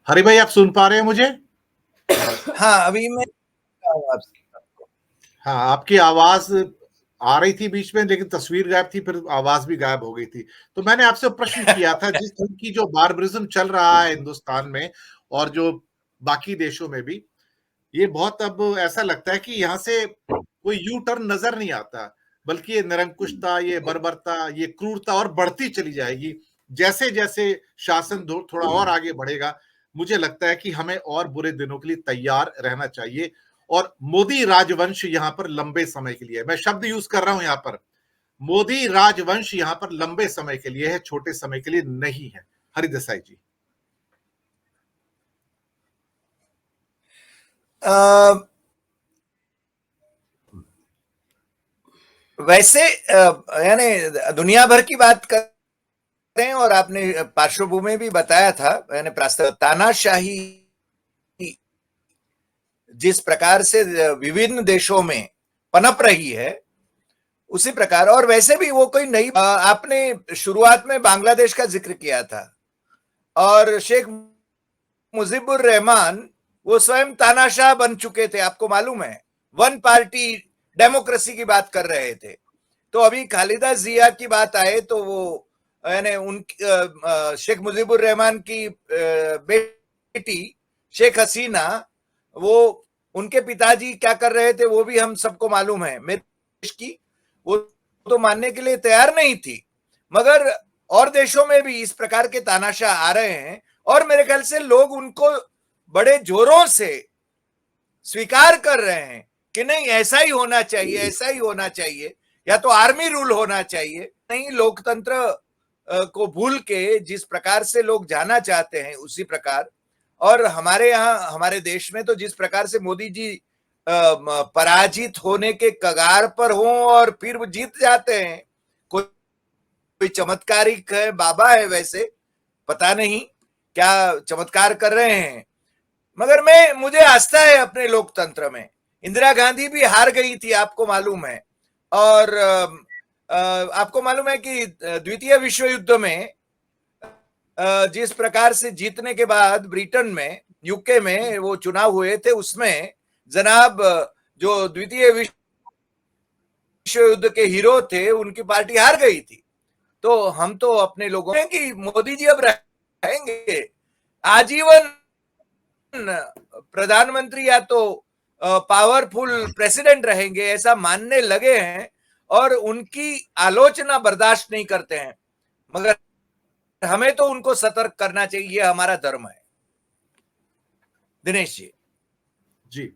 हरि भाई, आप सुन पा रहे हैं मुझे? हाँ, अभी मैं हाँ, आपकी आवाज आ रही थी बीच में, लेकिन तस्वीर गायब थी, फिर आवाज भी गायब हो गई थी। तो मैंने आपसे प्रश्न किया था, जिस तरह की जो बार्बरिज्म चल रहा है हिंदुस्तान में और जो बाकी देशों में भी, ये बहुत अब ऐसा लगता है कि यहाँ से कोई यू टर्न नजर नहीं आता, बल्कि ये निरंकुशता, ये बर्बरता, ये क्रूरता और बढ़ती चली जाएगी। जैसे जैसे शासन थोड़ा और आगे बढ़ेगा, मुझे लगता है कि हमें और बुरे दिनों के लिए तैयार रहना चाहिए। और मोदी राजवंश यहां पर लंबे समय के लिए है, मैं शब्द यूज कर रहा हूं यहां पर, मोदी राजवंश यहां पर लंबे समय के लिए है, छोटे समय के लिए नहीं है। हरिदेसाई जी। वैसे यानी दुनिया भर की बात करें, और आपने पार्श्वभूमि भी बताया था, यानी तानाशाही जिस प्रकार से विभिन्न देशों में पनप रही है, उसी प्रकार, और वैसे भी वो कोई नई, आपने शुरुआत में बांग्लादेश का जिक्र किया था, और शेख मुजीबुर रहमान वो स्वयं तानाशाह बन चुके थे, आपको मालूम है। वन पार्टी डेमोक्रेसी की बात कर रहे थे। तो अभी खालिदा जिया की बात आए तो वो यानी उन शेख मुजीबुर रहमान की बेटी शेख हसीना, वो उनके पिताजी क्या कर रहे थे वो भी हम सबको मालूम है। मेरे देश की वो तो मानने के लिए तैयार नहीं थी, मगर और देशों में भी इस प्रकार के तानाशाह आ रहे हैं, और मेरे ख्याल से लोग उनको बड़े जोरों से स्वीकार कर रहे हैं कि नहीं, ऐसा ही होना चाहिए, ऐसा ही होना चाहिए, या तो आर्मी रूल होना चाहिए। नहीं, लोकतंत्र को भूल के जिस प्रकार से लोग जाना चाहते हैं उसी प्रकार, और हमारे यहाँ हमारे देश में तो जिस प्रकार से मोदी जी पराजित होने के कगार पर हों और फिर वो जीत जाते हैं। कोई चमत्कारिक है, बाबा है, वैसे पता नहीं क्या चमत्कार कर रहे हैं, मगर मुझे आस्था है अपने लोकतंत्र में। इंदिरा गांधी भी हार गई थी, आपको मालूम है, और आपको मालूम है कि द्वितीय विश्व युद्ध में जिस प्रकार से जीतने के बाद ब्रिटेन में, यूके में वो चुनाव हुए थे, उसमें जनाब जो द्वितीय विश्व युद्ध के हीरो थे उनकी पार्टी हार गई थी। तो हम तो अपने लोगों में कि मोदी जी अब रहेंगे आजीवन प्रधानमंत्री, या तो पावरफुल प्रेसिडेंट रहेंगे, ऐसा मानने लगे हैं, और उनकी आलोचना बर्दाश्त नहीं करते हैं। मगर हमें तो उनको सतर्क करना चाहिए, हमारा धर्म है। दिनेश जी।